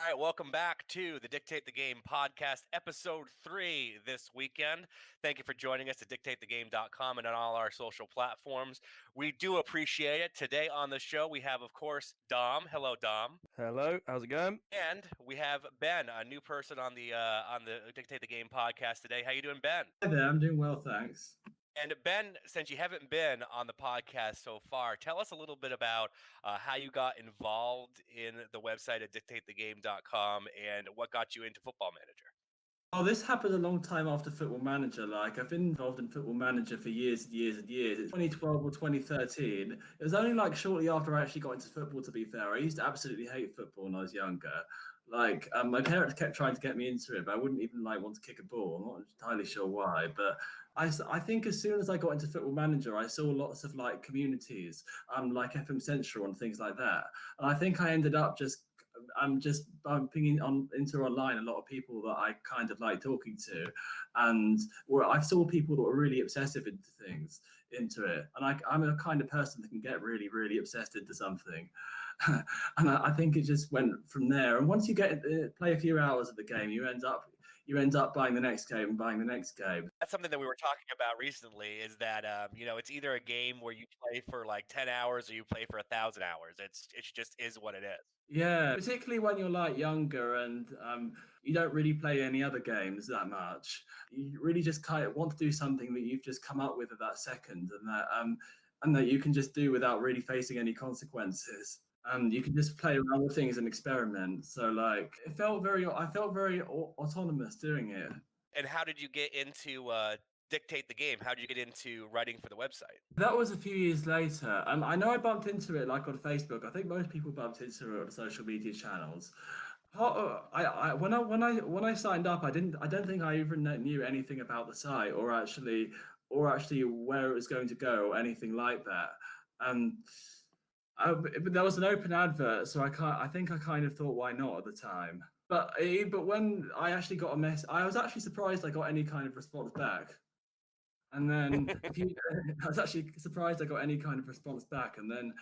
All right, welcome back to the Dictate the Game podcast, episode 3 this weekend. Thank you for joining us at dictatethegame.com and on all our social platforms. We do appreciate it. Today on the show, we have, of course, Dom. Hello, Dom. Hello, how's it going? And we have Ben, a new person on the Dictate the Game podcast today. How you doing, Ben? Hi there, I'm doing well, thanks. And Ben, since you haven't been on the podcast so far, tell us a little bit about how you got involved in the website at dictatethegame.com and what got you into Football Manager. Oh, this happened a long time after Football Manager. Like, I've been involved in Football Manager for years and years and years. It's 2012 or 2013. It was only like shortly after I actually got into football, to be fair. I used to absolutely hate football when I was younger. Like, my parents kept trying to get me into it, but I wouldn't even like want to kick a ball. I'm not entirely sure why, but I think as soon as I got into Football Manager, I saw lots of like communities, like FM Central and things like that. And I think I ended up just bumping into online a lot of people that I kind of like talking to, and where I saw people that were really obsessive into it, and I'm a kind of person that can get really, really obsessed into something. And I think it just went from there. And once you play a few hours of the game, you end up buying the next game and buying the next game. That's something that we were talking about recently, is that it's either a game where you play for like 10 hours or you play for 1,000 hours. It just is what it is. Yeah, particularly when you're like younger and you don't really play any other games that much. You really just kind of want to do something that you've just come up with at that second, and that you can just do without really facing any consequences. You can just play around with things and experiment. So like, I felt very autonomous doing it. And how did you get into Dictate the Game? How did you get into writing for the website? That was a few years later. I know I bumped into it like on Facebook. I think most people bumped into it on social media channels. When I signed up, I don't think I even knew anything about the site or actually where it was going to go or anything like that. But there was an open advert, so I think I kind of thought, why not at the time? But when I actually got a mess, I was actually surprised I got any kind of response back. And then I was actually surprised I got any kind of response back. And then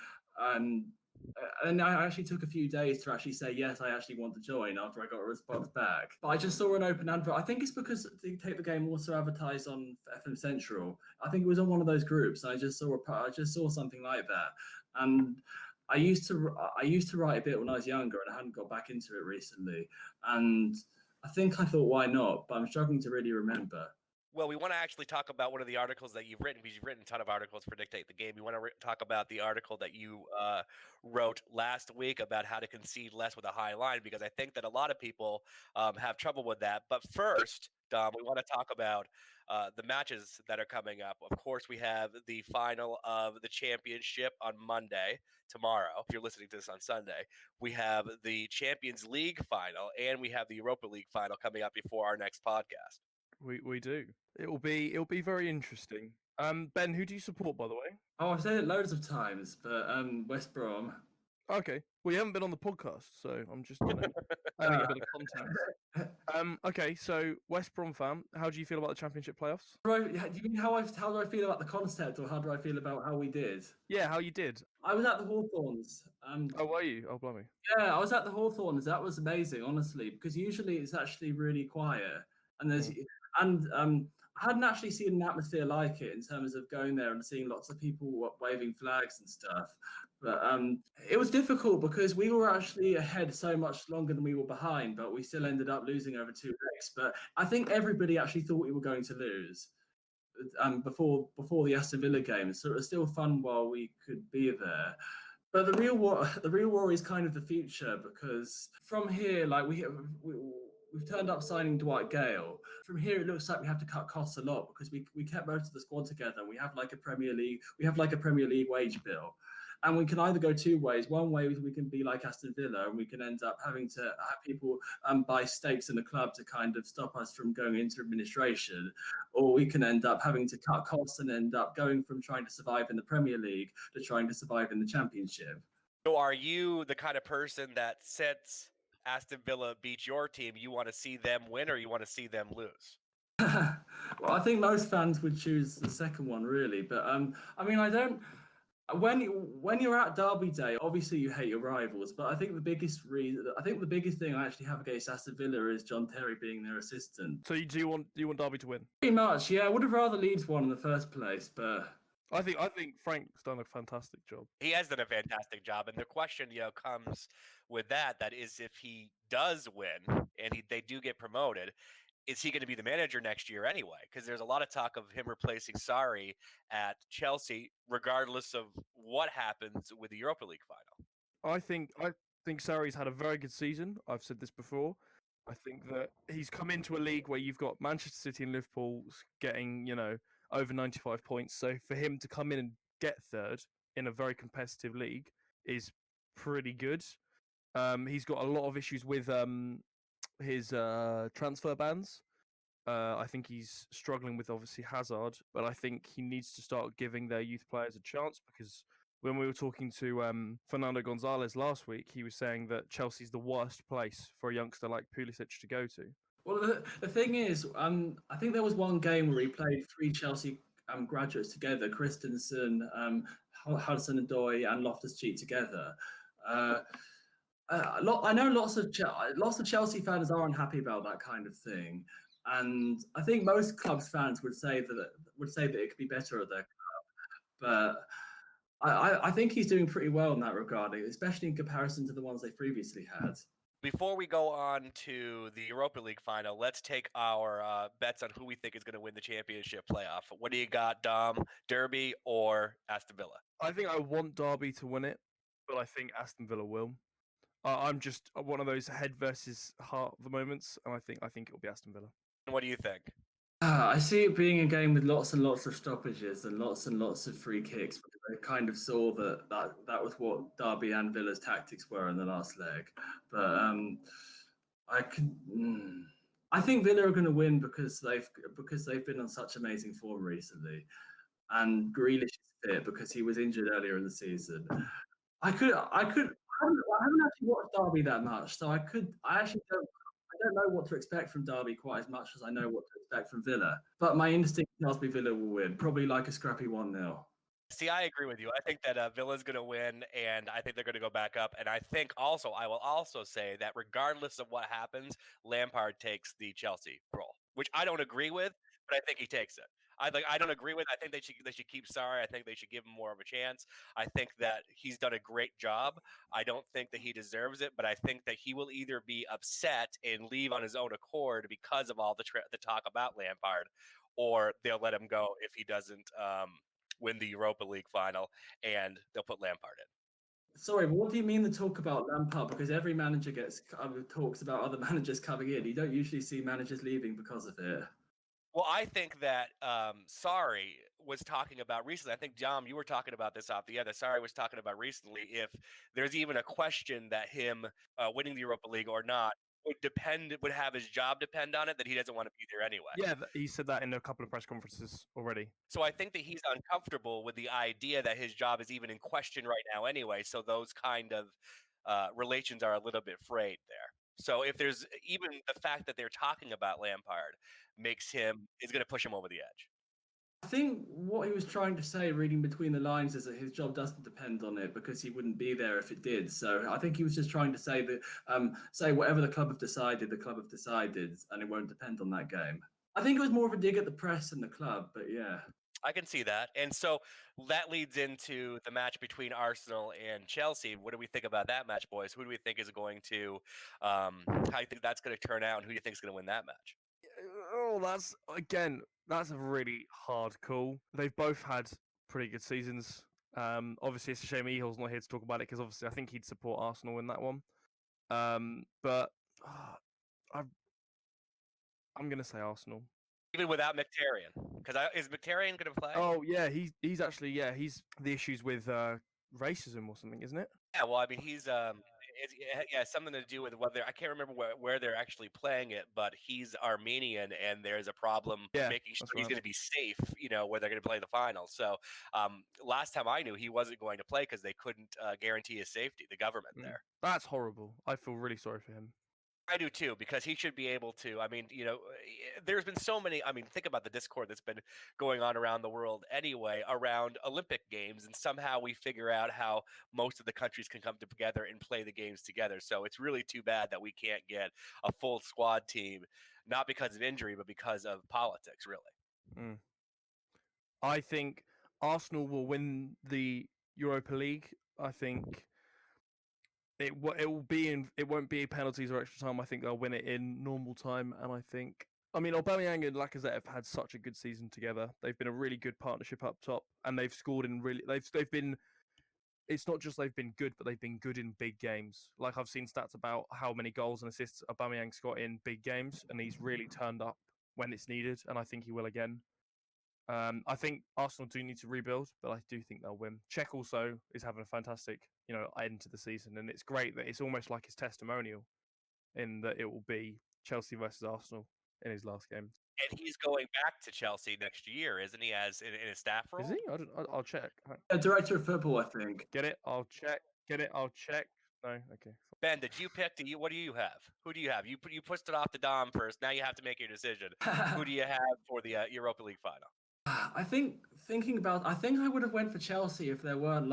I actually took a few days to actually say, yes, I actually want to join after I got a response back. But I just saw an open advert. I think it's because Take the Game also advertised on FM Central. I think it was on one of those groups. I just saw something like that. And I used to write a bit when I was younger, and I hadn't got back into it recently. And I thought, why not? But I'm struggling to really remember. Well, we want to actually talk about one of the articles that you've written, because you've written a ton of articles for Dictate the Game. We want to talk about the article that you wrote last week about how to concede less with a high line, because I think that a lot of people have trouble with that. But first, Dom, we want to talk about the matches that are coming up. Of course, we have the final of the championship on Monday, tomorrow. If you're listening to this on Sunday, we have the Champions League final, and we have the Europa League final coming up before our next podcast. We do. It'll be very interesting. Ben, who do you support, by the way? Oh, I've said it loads of times, but West Brom. Okay. Well, you haven't been on the podcast, so I'm just adding a bit of context. Okay, so West Brom fan, how do you feel about the Championship playoffs? Right, do you mean how do I feel about the concept, or how do I feel about how we did? Yeah, how you did. I was at the Hawthorns. Oh, were you? Oh, blimey. Yeah, I was at the Hawthorns. That was amazing, honestly, because usually it's actually really quiet, and I hadn't actually seen an atmosphere like it in terms of going there and seeing lots of people waving flags and stuff. But it was difficult because we were actually ahead so much longer than we were behind, but we still ended up losing over 2 legs. But I think everybody actually thought we were going to lose before the Aston Villa game. So it was still fun while we could be there. But the real war is kind of the future, because from here, like we've turned up signing Dwight Gale. From here, it looks like we have to cut costs a lot, because we kept most of the squad together. And we have like a Premier League wage bill, and we can either go two ways. One way is we can be like Aston Villa, and we can end up having to have people buy stakes in the club to kind of stop us from going into administration, or we can end up having to cut costs and end up going from trying to survive in the Premier League to trying to survive in the Championship. So are you the kind of person that sets Aston Villa beat your team, you want to see them win, or you want to see them lose? Well, I think most fans would choose the second one, really. But I mean, when you're at Derby Day, obviously you hate your rivals, but I think the biggest thing I actually have against Aston Villa is John Terry being their assistant. So do you want Derby to win? Pretty much, yeah. I would have rather Leeds won in the first place, but I think Frank's done a fantastic job. He has done a fantastic job, and the question, comes with that is if he does win and they do get promoted, is he going to be the manager next year anyway? Because there's a lot of talk of him replacing Sarri at Chelsea, regardless of what happens with the Europa League final. I think Sarri's had a very good season. I've said this before. I think that he's come into a league where you've got Manchester City and Liverpool getting, over 95 points. So for him to come in and get third in a very competitive league is pretty good. He's got a lot of issues with his transfer bans. I think he's struggling with obviously Hazard, but I think he needs to start giving their youth players a chance, because when we were talking to Fernando Gonzalez last week, he was saying that Chelsea's the worst place for a youngster like Pulisic to go to. Well, the thing is, I think there was one game where he played 3 Chelsea graduates together: Christensen, Hudson-Odoi, and Loftus-Cheek together. I know lots of Chelsea fans are unhappy about that kind of thing, and I think most clubs fans would say that it could be better at their club. But I think he's doing pretty well in that regard, especially in comparison to the ones they previously had. Before we go on to the Europa League final, let's take our bets on who we think is going to win the championship playoff. What do you got, Dom? Derby or Aston Villa? I think I want Derby to win it, but I think Aston Villa will. I'm just one of those head versus heart of the moments, and I think it'll be Aston Villa. What do you think? I see it being a game with lots and lots of stoppages and lots of free kicks, because I kind of saw that was what Derby and Villa's tactics were in the last leg. But I think Villa are going to win because they've been on such amazing form recently, and Grealish is fit because he was injured earlier in the season. I haven't actually watched Derby that much, so I actually don't know what to expect from Derby quite as much as I know what to expect from Villa. But my instinct tells me Villa will win, probably like a scrappy 1-0. See, I agree with you. I think that Villa's going to win, and I think they're going to go back up. And I will also say that regardless of what happens, Lampard takes the Chelsea role, which I don't agree with, but I think he takes it. I don't agree with. I think they should keep Sarri. I think they should give him more of a chance. I think that he's done a great job. I don't think that he deserves it, but I think that he will either be upset and leave on his own accord because of all the talk about Lampard, or they'll let him go if he doesn't win the Europa League final, and they'll put Lampard in. Sorry, but what do you mean the talk about Lampard? Because every manager talks about other managers coming in. You don't usually see managers leaving because of it. Well, I think that Sarri was talking about recently. I think, Dom, you were talking about this off the air. Sarri was talking about recently if there's even a question that him winning the Europa League or not would have his job depend on it, that he doesn't want to be there anyway. Yeah, he said that in a couple of press conferences already. So I think that he's uncomfortable with the idea that his job is even in question right now anyway. So those kind of relations are a little bit frayed there. So if there's even the fact that they're talking about Lampard is going to push him over the edge. I think what he was trying to say, reading between the lines, is that his job doesn't depend on it because he wouldn't be there if it did. So I think he was just trying to say that whatever the club have decided, and it won't depend on that game. I think it was more of a dig at the press and the club, but yeah. I can see that. And so that leads into the match between Arsenal and Chelsea. What do we think about that match, boys? Who do we think is going to, how do you think that's going to turn out, and who do you think is going to win that match? Oh, that's a really hard call. They've both had pretty good seasons. Obviously, it's a shame Ehill's not here to talk about it, because obviously I think he'd support Arsenal in that one. But I'm going to say Arsenal. Even without Mkhitaryan? Because is Mkhitaryan going to play? Oh, yeah, he's actually, he's the issues with racism or something, isn't it? Yeah, well, I mean, he's something to do with whether, I can't remember where they're actually playing it, but he's Armenian, and there's a problem making sure he's going to be safe, where they're going to play the final. So last time I knew, he wasn't going to play because they couldn't guarantee his safety, the government there. That's horrible. I feel really sorry for him. I do too, because he should be able to. I mean, there's been so many. I mean, think about the discord that's been going on around the world anyway, around Olympic Games, and somehow we figure out how most of the countries can come together and play the games together. So it's really too bad that we can't get a full squad team, not because of injury, but because of politics, really. Mm. I think Arsenal will win the Europa League. I think it won't be penalties or extra time. I think they'll win it in normal time, and I mean Aubameyang and Lacazette have had such a good season together. They've been a really good partnership up top, and they've scored in really they've been. It's not just they've been good, but they've been good in big games. Like I've seen stats about how many goals and assists Aubameyang's got in big games, and he's really turned up when it's needed, and I think he will again. I think Arsenal do need to rebuild, but I do think they'll win. Czech also is having a fantastic, end to the season, and it's great that it's almost like his testimonial in that it will be Chelsea versus Arsenal in his last game. And he's going back to Chelsea next year, isn't he? As in his staff role? Is he? I'll check. Director of football, I think. Get it? I'll check. Get it? I'll check. No, okay. Ben, did you pick? What do you have? Who do you have? You pushed it off to Dom first. Now you have to make your decision. Who do you have for the Europa League final? I think I would have went for Chelsea if there wasn't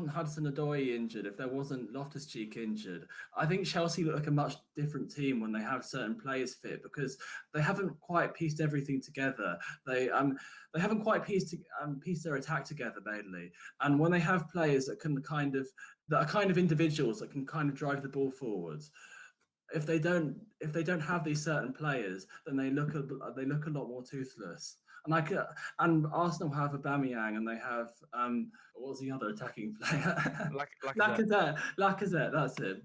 Hudson-Odoi injured, if there wasn't Loftus-Cheek injured. I think Chelsea look like a much different team when they have certain players fit because they haven't quite pieced everything together. They haven't quite pieced their attack together mainly. And when they have players that are kind of individuals that can kind of drive the ball forwards. If they don't have these certain players, then they look a lot more toothless. And Arsenal have Aubameyang, and they have what was the other attacking player? Lacazette. That's it.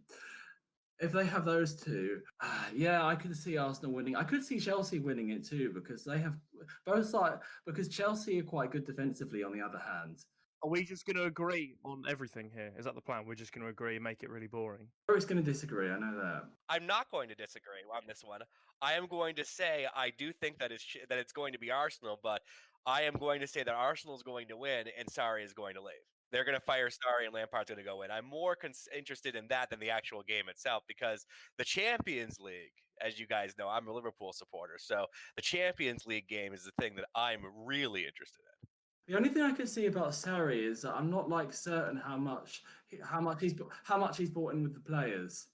If they have those two, I could see Arsenal winning. I could see Chelsea winning it too because they have both sides. Because Chelsea are quite good defensively. On the other hand, are we just going to agree on everything here? Is that the plan? We're just going to agree and make it really boring? Eric's going to disagree. I know that. I'm not going to disagree on this one. I am going to say I do think that it's going to be Arsenal, but I am going to say that Arsenal is going to win and Sarri is going to leave. They're going to fire Sarri and Lampard's going to go in. I'm more interested in that than the actual game itself because the Champions League, as you guys know, I'm a Liverpool supporter, so the Champions League game is the thing that I'm really interested in. The only thing I can see about Sarri is that I'm not certain how much he's brought in with the players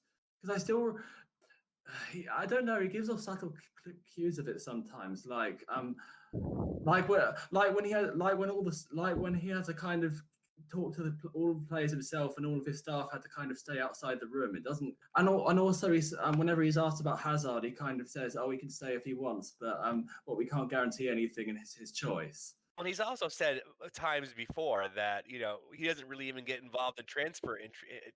because I don't know. He gives off subtle cues of it sometimes, when he had to kind of talk to all the players himself, and all of his staff had to kind of stay outside the room. It doesn't, and also whenever he's asked about Hazard, he kind of says, "Oh, he can stay if he wants, but we can't guarantee anything, and it's his choice." Well, he's also said times before that, he doesn't really even get involved in transfer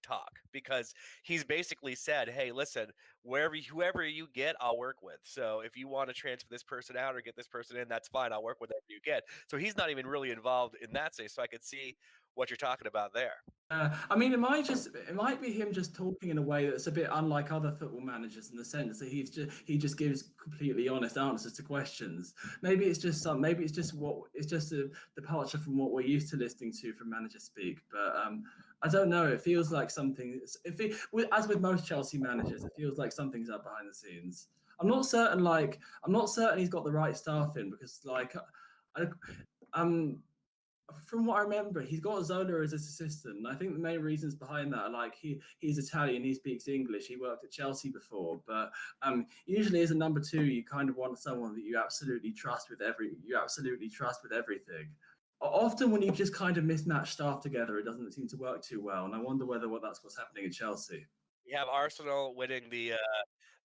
talk because he's basically said, hey, listen, whoever you get, I'll work with. So if you want to transfer this person out or get this person in, that's fine. I'll work with whatever you get. So he's not even really involved in that space. So I could see what you're talking about there. I mean, it might be him just talking in a way that's a bit unlike other football managers in the sense that he just gives completely honest answers to questions. Maybe it's just a departure from what we're used to listening to from manager speak. But I don't know. It feels like something. As with most Chelsea managers, it feels like something's up behind the scenes. I'm not certain he's got the right staff in because from what I remember, he's got Zola as his assistant. And I think the main reasons behind that are he's Italian, he speaks English, he worked at Chelsea before. But usually as a number two, you kind of want someone that you absolutely trust with everything. Often when you just kind of mismatch staff together, it doesn't seem to work too well. And I wonder that's what's happening in Chelsea. We have Arsenal winning the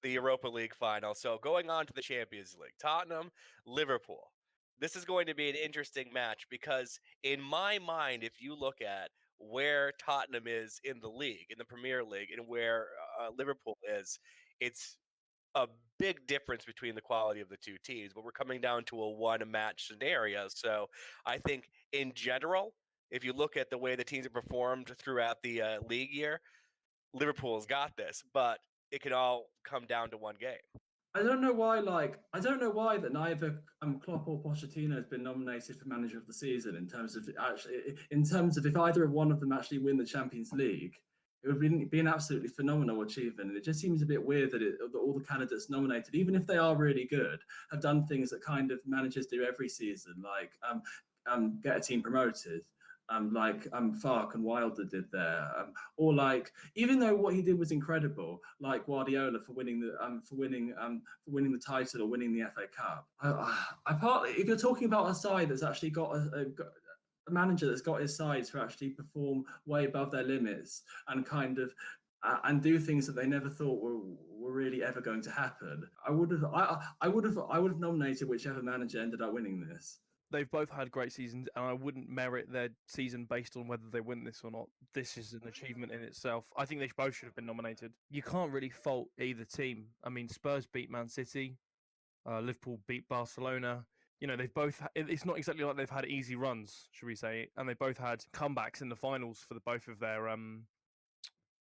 Europa League final. So going on to the Champions League, Tottenham, Liverpool. This is going to be an interesting match because in my mind, if you look at where Tottenham is in the league, in the Premier League, and where Liverpool is, it's a big difference between the quality of the two teams. But we're coming down to a one-match scenario. So I think in general, if you look at the way the teams have performed throughout the league year, Liverpool's got this, but it can all come down to one game. I don't know why that neither Klopp or Pochettino has been nominated for manager of the season in terms of if either of one of them actually win the Champions League. it would be an absolutely phenomenal achievement. And it just seems a bit weird that all the candidates nominated, even if they are really good, have done things that kind of managers do every season, like get a team promoted. Like Fark and Wilder did there, or like even though what he did was incredible, like Guardiola for winning the title or winning the FA Cup. I partly, if you're talking about a side that's actually got a manager that's got his sides to actually perform way above their limits and kind of and do things that they never thought were really ever going to happen, I would have nominated whichever manager ended up winning this. They've both had great seasons, and I wouldn't merit their season based on whether they win this or not. This is an achievement in itself. I think they both should have been nominated. You can't really fault either team. I mean, Spurs beat Man City, Liverpool beat Barcelona. You know, they've both. It's not exactly like they've had easy runs, should we say? And they both had comebacks in the finals for the both of their in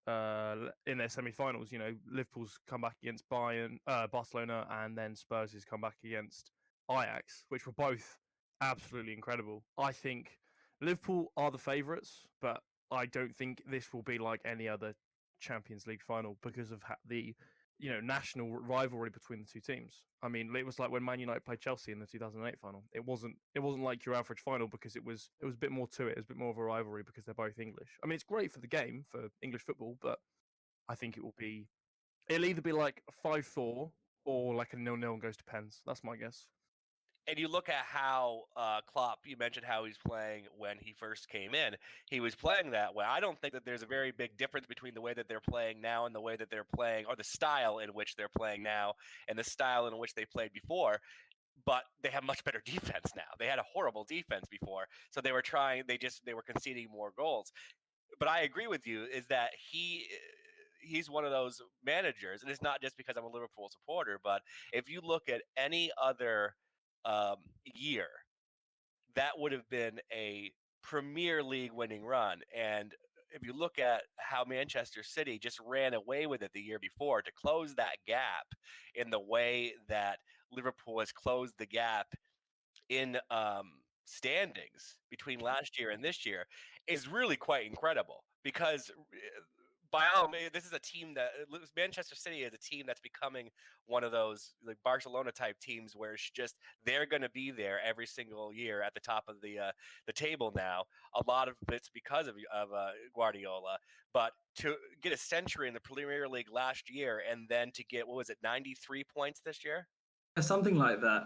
their semi-finals. You know, Liverpool's comeback against Barcelona, and then Spurs' comeback against Ajax, which were both absolutely incredible. I think Liverpool are the favourites, but I don't think this will be like any other Champions League final because of the national rivalry between the two teams. I mean, it was like when Man United played Chelsea in the 2008 final. It wasn't like your average final because it was a bit more to it. It was a bit more of a rivalry because they're both English. I mean, it's great for the game, for English football, but I think it'll either be like 5-4 or like a 0-0 and goes to pens. That's my guess. And you look at how Klopp, you mentioned how he's playing when he first came in. He was playing that way. I don't think that there's a very big difference between the way that they're playing now and the way that they're playing, or the style in which they're playing now and the style in which they played before. But they have much better defense now. They had a horrible defense before. So they were conceding more goals. But I agree with you, is that he's one of those managers, and it's not just because I'm a Liverpool supporter, but if you look at any other year, that would have been a Premier League winning run. And if you look at how Manchester City just ran away with it the year before, to close that gap in the way that Liverpool has closed the gap in standings between last year and this year, is really quite incredible. Because by all means, this is a team that Manchester City is a team that's becoming one of those like Barcelona type teams where it's just they're going to be there every single year at the top of the table now. A lot of it's because of Guardiola, but to get a century in the Premier League last year and then to get 93 points this year, something like that.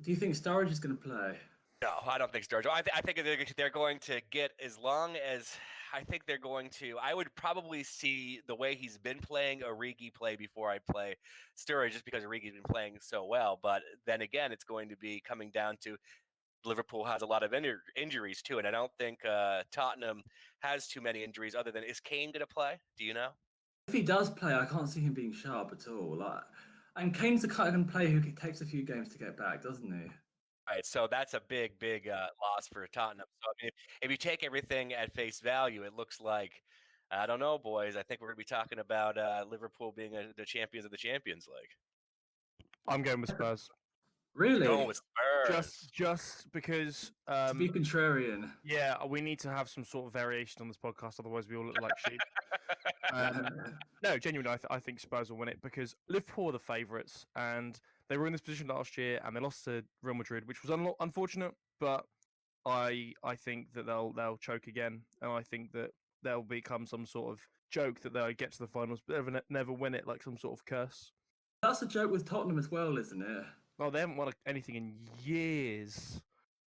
Do you think Sturridge is going to play? No, I don't think Sturridge. I think they're going to get, as long as I think they're going to. I would probably see the way he's been playing Origi play before I play Sturridge, just because Origi's been playing so well. But then again, it's going to be coming down to Liverpool has a lot of injuries too, and I don't think Tottenham has too many injuries. Other than, is Kane going to play? Do you know? If he does play, I can't see him being sharp at all. And Kane's the kind of player who takes a few games to get back, doesn't he? Right, so that's a big loss for Tottenham. So I mean, if you take everything at face value, it looks like, I don't know, boys. I think we're going to be talking about Liverpool being the champions of the Champions League. I'm going with Spurs. Really? You're going with Spurs. Just because. To be contrarian. Yeah, we need to have some sort of variation on this podcast, otherwise we all look like sheep. No, genuinely, I think Spurs will win it because Liverpool are the favourites, and they were in this position last year, and they lost to Real Madrid, which was unfortunate. But I think that they'll choke again, and I think that they'll become some sort of joke that they'll get to the finals, but never win it, like some sort of curse. That's a joke with Tottenham as well, isn't it? Well, they haven't won anything in years,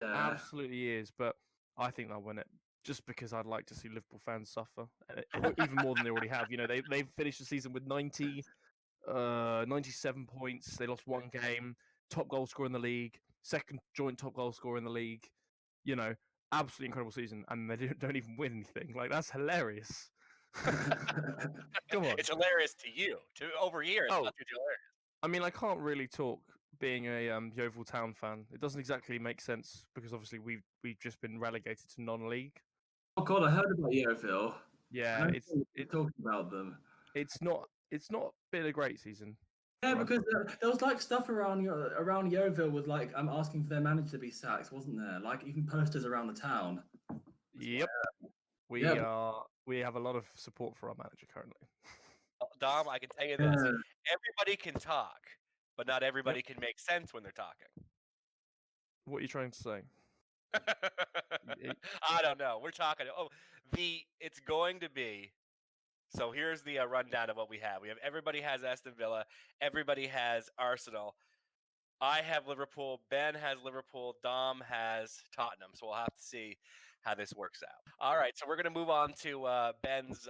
absolutely years. But I think they'll win it. Just because I'd like to see Liverpool fans suffer, even more than they already have. You know, they've finished the season with 97 points. They lost one game. Top goal scorer in the league. Second joint top goal scorer in the league. You know, absolutely incredible season, and they don't even win anything. Like, that's hilarious. Come on, it's hilarious to you. Over here, it's not hilarious. I mean, I can't really talk being a Yeovil Town fan. It doesn't exactly make sense because obviously we've just been relegated to non-league. Oh God, I heard about Yeovil. Yeah, it's talking about them. It's not been a great season. Yeah, because there was like stuff around Yeovil with like asking for their manager to be sacked, wasn't there? Like even posters around the town. Yep. We we have a lot of support for our manager currently. Dom, I can tell you this: everybody can talk, but not everybody can make sense when they're talking. What are you trying to say? I don't know. We're talking. It's going to be. So here's the rundown of what we have. Everybody has Aston Villa. Everybody has Arsenal. I have Liverpool. Ben has Liverpool. Dom has Tottenham. So we'll have to see how this works out. All right. So we're going to move on to Ben's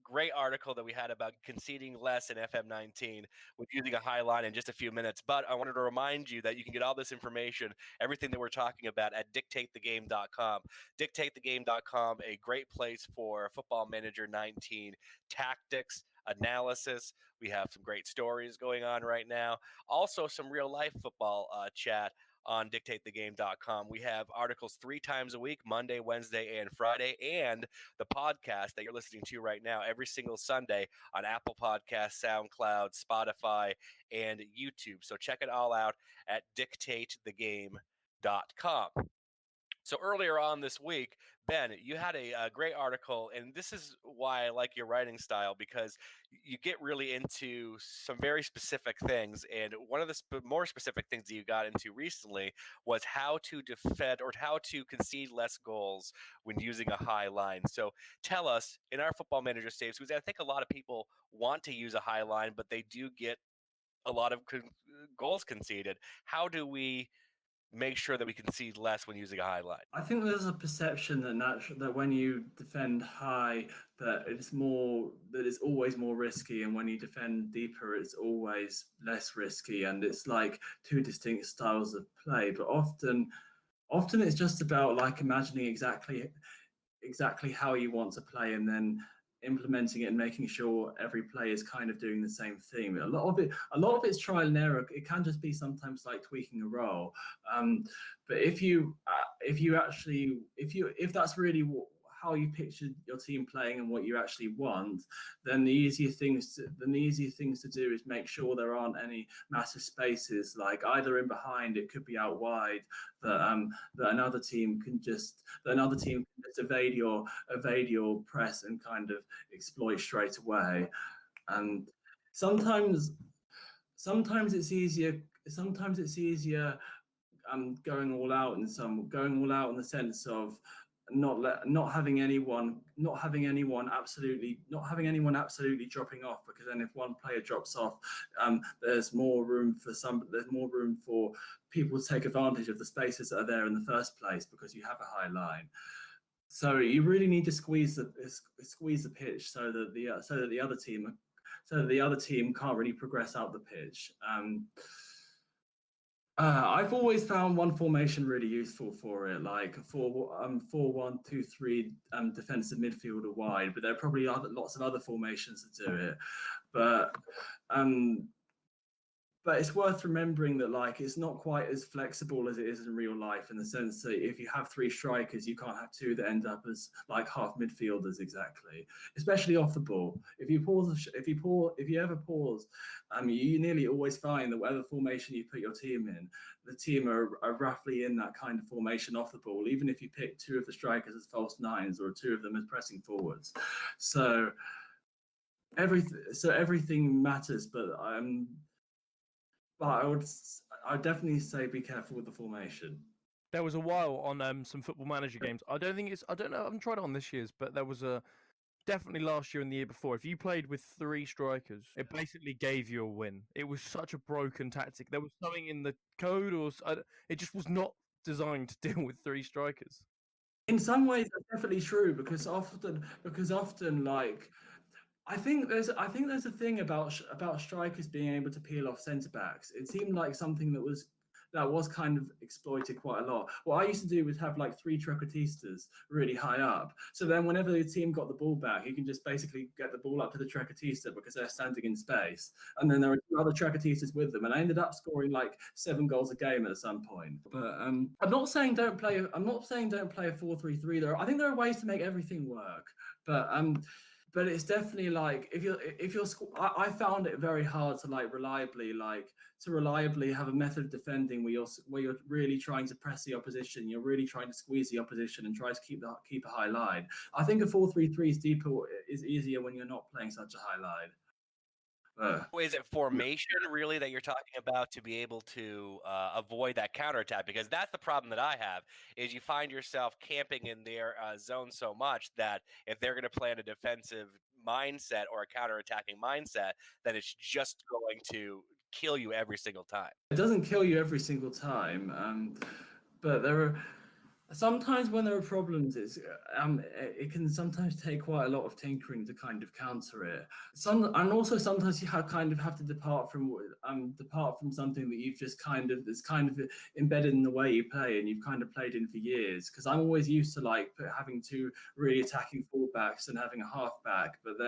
great article that we had about conceding less in FM19 with using a high line in just a few minutes. But I wanted to remind you that you can get all this information, everything that we're talking about, at dictatethegame.com. Dictatethegame.com, a great place for Football Manager 19 tactics, analysis. We have some great stories going on right now. Also, some real life football chat on dictatethegame.com. We have articles 3 times a week, Monday, Wednesday, and Friday, and the podcast that you're listening to right now every single Sunday on Apple Podcasts, SoundCloud, Spotify, and YouTube. So check it all out at dictatethegame.com. So earlier on this week, Ben, you had a great article, and this is why I like your writing style, because you get really into some very specific things. And one of the more specific things that you got into recently was how to defend or how to concede less goals when using a high line. So tell us, in our Football Manager saves, because I think a lot of people want to use a high line, but they do get a lot of goals conceded. How do we make sure that we concede less when using a high line? I think there's a perception that when you defend high, that it's always more risky, and when you defend deeper, it's always less risky, and it's like two distinct styles of play. But often it's just about like imagining exactly how you want to play, and then implementing it and making sure every player is kind of doing the same thing. A lot of it's trial and error. It can just be sometimes like tweaking a role. But if that's really how you picture your team playing and what you actually want, then the easier things to do is make sure there aren't any massive spaces, like either in behind, it could be out wide, that another team can just evade your press and kind of exploit straight away. And sometimes it's easier going all out in the sense of not having anyone absolutely dropping off, because then if one player drops off, there's more room for people to take advantage of the spaces that are there in the first place, because you have a high line. So you really need to squeeze the pitch so that the other team can't really progress out the pitch. I've always found one formation really useful for it, like 4-1-2-3 defensive midfielder wide, but there are probably lots of other formations that do it. But it's worth remembering that like it's not quite as flexible as it is in real life, in the sense that if you have 3 strikers, you can't have 2 that end up as like half midfielders exactly, especially off the ball. If you ever pause, you nearly always find that whatever formation you put your team in, the team are roughly in that kind of formation off the ball, even if you pick 2 of the strikers as false nines or 2 of them as pressing forwards. So everything matters, but I'd definitely say be careful with the formation. There was a while on some Football Manager games. I don't know. I haven't tried it on this year's, but there was definitely last year and the year before. If you played with 3 strikers, it basically gave you a win. It was such a broken tactic. There was something in the code, or it just was not designed to deal with 3 strikers. In some ways, that's definitely true, because often like. I think there's a thing about strikers being able to peel off centre backs. It seemed like something that was kind of exploited quite a lot. What I used to do was have like 3 trequartistas really high up. So then whenever the team got the ball back, you can just basically get the ball up to the trequartista because they're standing in space. And then there are 2 other trequartistas with them. And I ended up scoring like 7 goals a game at some point. But I'm not saying don't play a 4-3-3. I think there are ways to make everything work. But but it's definitely like if you're I found it very hard to reliably have a method of defending where you're really trying to press the opposition, you're really trying to squeeze the opposition and try to keep a high line. I think a 4-3-3 is easier when you're not playing such a high line. Is it formation really that you're talking about to be able to avoid that counterattack? Because that's the problem that I have, is you find yourself camping in their zone so much that if they're going to play in a defensive mindset or a counterattacking mindset, then it's just going to kill you every single time. It doesn't kill you every single time, but there are sometimes when there are problems, it can sometimes take quite a lot of tinkering to kind of counter it. And also sometimes you have to depart from something that you've just that's kind of embedded in the way you play and you've kind of played in for years. Because I'm always used to like having two really attacking fullbacks and having a halfback, but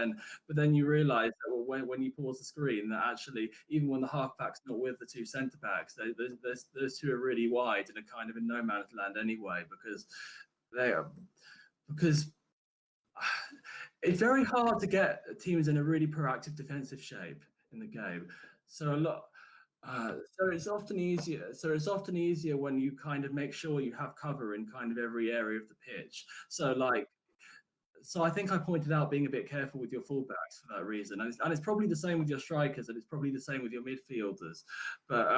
then you realise that when you pause the screen that actually even when the halfback's not with the two centre backs, those two are really wide and are kind of in no man's land anyway. Because it's very hard to get teams in a really proactive defensive shape in the game. So it's often easier. So it's often easier when you kind of make sure you have cover in kind of every area of the pitch. So I think I pointed out being a bit careful with your fullbacks for that reason, and it's probably the same with your strikers, and it's probably the same with your midfielders. But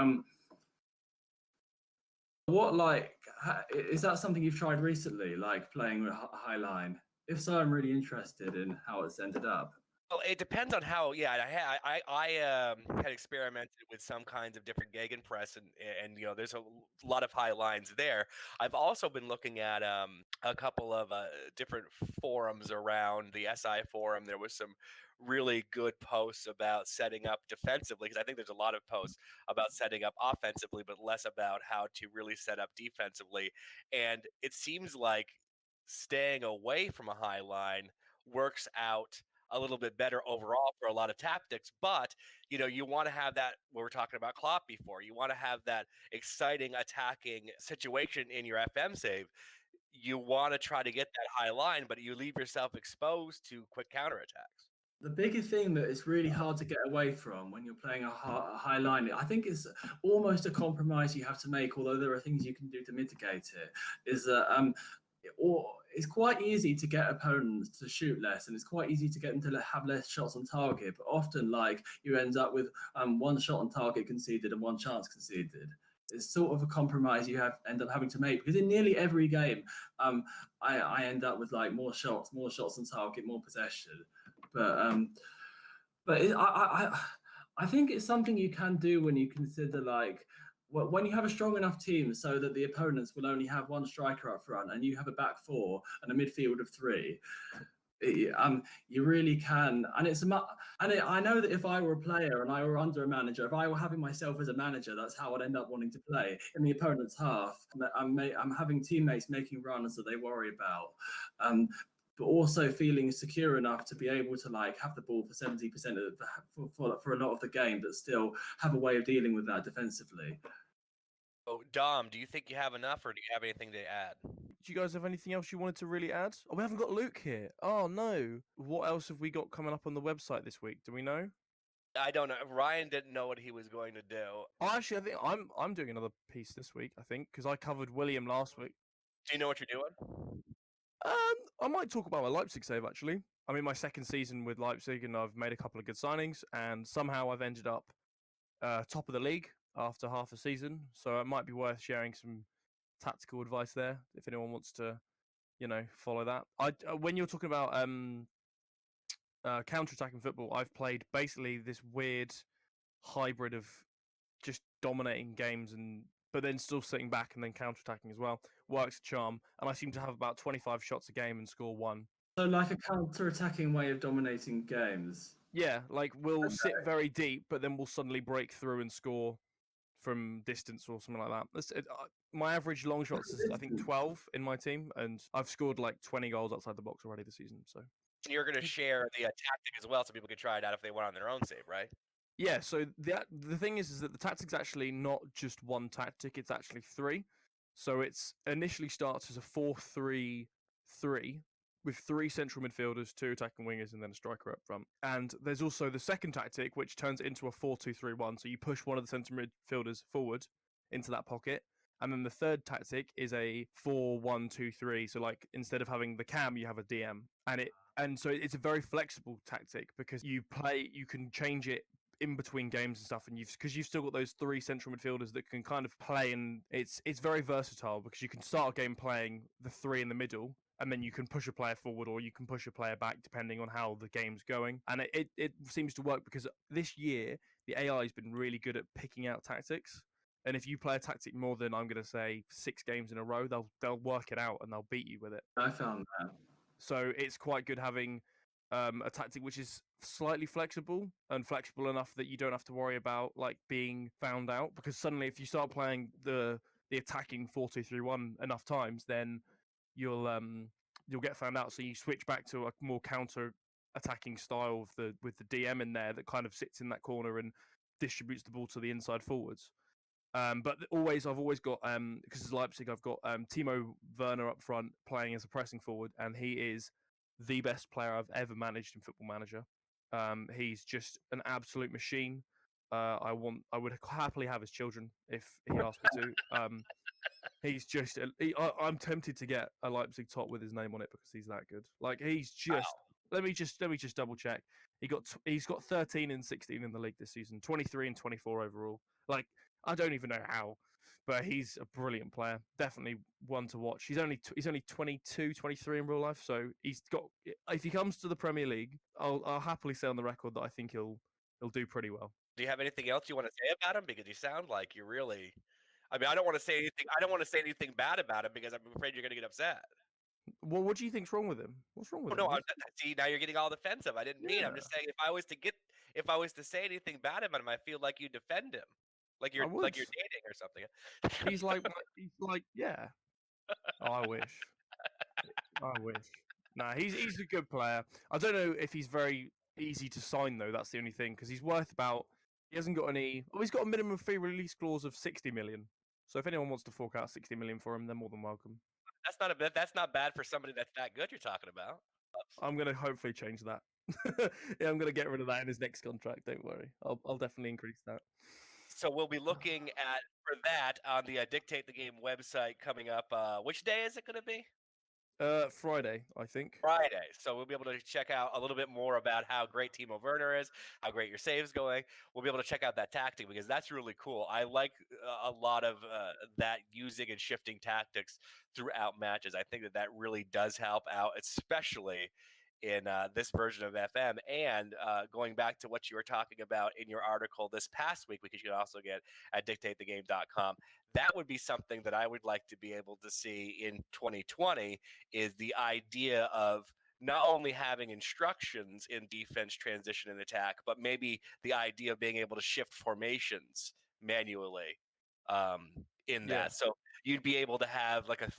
is that something you've tried recently, like playing with a high line? If so, I'm really interested in how it's ended up. Well, it depends on how. Yeah, I had experimented with some kinds of different gegenpress, and there's a lot of high lines there. I've also been looking at a couple of different forums around the SI forum. There was some really good posts about setting up defensively, because I think there's a lot of posts about setting up offensively, but less about how to really set up defensively. And it seems like staying away from a high line works out a little bit better overall for a lot of tactics, but you want to have that, we were talking about Klopp before, you want to have that exciting attacking situation in your FM save. You want to try to get that high line, but you leave yourself exposed to quick counterattacks. The biggest thing that is really hard to get away from when you're playing a high line, I think it's almost a compromise you have to make, although there are things you can do to mitigate it, is that it's quite easy to get opponents to shoot less, and it's quite easy to get them to have less shots on target, but often like you end up with one shot on target conceded and one chance conceded. It's sort of a compromise you end up having to make, because in nearly every game I end up with like more shots on target, more possession, but I think it's something you can do when you consider like when you have a strong enough team so that the opponents will only have one striker up front and you have a back four and a midfield of three. You really can, and I know that if I were a player and I were under a manager, if I were having myself as a manager, that's how I'd end up wanting to play in the opponent's half. I'm having teammates making runs that they worry about, but also feeling secure enough to be able to like have the ball for 70% for a lot of the game, but still have a way of dealing with that defensively. Oh, Dom, do you think you have enough, or do you have anything to add? Do you guys have anything else you wanted to really add? Oh, we haven't got Luke here. Oh no. What else have we got coming up on the website this week? Do we know? I don't know. Ryan didn't know what he was going to do. Oh, actually, I think I'm doing another piece this week. I think because I covered William last week. Do you know what you're doing? I might talk about my Leipzig save actually. I'm in my second season with Leipzig, and I've made a couple of good signings, and somehow I've ended up top of the league after half a season. So it might be worth sharing some tactical advice there if anyone wants to, follow that. When you're talking about counter-attacking football, I've played basically this weird hybrid of just dominating games but then still sitting back and then counter-attacking as well. Works a charm, and I seem to have about 25 shots a game and score one. So like a counter-attacking way of dominating games. Yeah, like we'll sit very deep, but then we'll suddenly break through and score from distance or something like that. My average long shots is I think 12 in my team, and I've scored like 20 goals outside the box already this season. So you're going to share the tactic as well, so people can try it out if they want on their own save, right? Yeah. So the thing is that the tactic's actually not just one tactic; it's actually three. So it's initially starts as a 4-3-3, with 3 central midfielders, 2 attacking wingers, and then a striker up front. And there's also the second tactic, which turns it into a 4-2-3-1. So you push one of the central midfielders forward into that pocket. And then the third tactic is a 4-1-2-3. So like instead of having the cam, you have a DM. And so it's a very flexible tactic because you can change it in between games and stuff, and because you've still got those 3 central midfielders that can kind of play, and it's very versatile because you can start a game playing the 3 in the middle, and then you can push a player forward or you can push a player back depending on how the game's going. And it seems to work because this year the AI has been really good at picking out tactics. And if you play a tactic more than, I'm going to say, 6 games in a row, they'll work it out and they'll beat you with it. I found that. So it's quite good having a tactic which is slightly flexible and flexible enough that you don't have to worry about like being found out. Because suddenly, if you start playing the attacking 4-2-3-1 enough times, then you'll get found out. So you switch back to a more counter attacking style with the DM in there that kind of sits in that corner and distributes the ball to the inside forwards. But I've always got because it's Leipzig, I've got Timo Werner up front playing as a pressing forward, and he is the best player I've ever managed in Football Manager. He's just an absolute machine. I would happily have his children if he asked me to. He's just I'm tempted to get a Leipzig top with his name on it because he's that good. Like he's just. Wow. Let me just double check. He's got 13 and 16 in the league this season, 23 and 24 overall. Like I don't even know how, but he's a brilliant player. Definitely one to watch. He's only 22, 23 in real life, so he's got. If he comes to the Premier League, I'll happily say on the record that I think he'll do pretty well. Do you have anything else you want to say about him? Because you sound like you're really. I mean, I don't want to say anything. I don't want to say anything bad about him because I'm afraid you're going to get upset. Well, what do you think's wrong with him? What's wrong with him? No, see, now you're getting all defensive. I didn't mean. I'm just saying if I was to say anything bad about him, I feel like you defend him, like you're dating or something. He's like, yeah. Oh, I wish. Nah, he's a good player. I don't know if he's very easy to sign though. That's the only thing because he's worth about. He hasn't got any. Oh, he's got a minimum fee release clause of 60 million. So if anyone wants to fork out 60 million for him, they're more than welcome. That's not bad for somebody that's that good. You're talking about. I'm gonna hopefully change that. Yeah, I'm gonna get rid of that in his next contract. Don't worry. I'll definitely increase that. So we'll be looking for that on the Dictate the Game website coming up. Which day is it going to be? Friday, I think. Friday. So we'll be able to check out a little bit more about how great Timo Werner is, how great your save's going. We'll be able to check out that tactic because that's really cool. I like a lot of that using and shifting tactics throughout matches. I think that really does help out, especially in this version of FM. And going back to what you were talking about in your article this past week, which you can also get at dictatethegame.com, that would be something that I would like to be able to see in 2020 is the idea of not only having instructions in defense, transition, and attack, but maybe the idea of being able to shift formations manually in that. So you'd be able to have like a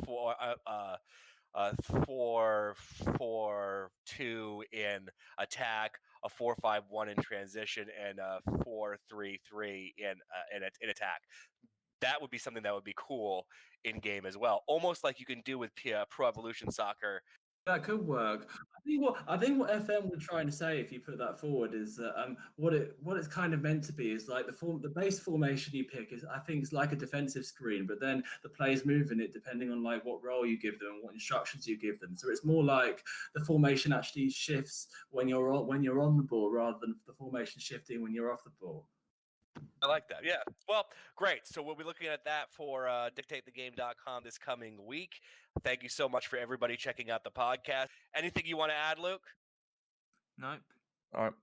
4-4-2 in attack, a 4-5-1 in transition, and a 4-3-3 in attack. That would be something that would be cool in game as well, almost like you can do with Pro Evolution Soccer. That could work. I think what FM were trying to say, if you put that forward, is that what it's kind of meant to be is like the base formation you pick is, I think, it's like a defensive screen, but then the players move in it depending on like what role you give them and what instructions you give them. So it's more like the formation actually shifts when you're on the ball rather than the formation shifting when you're off the ball. I like that. Yeah. Well, great. So we'll be looking at that for dictatethegame.com this coming week. Thank you so much for everybody checking out the podcast. Anything you want to add, Luke? Nope. All right.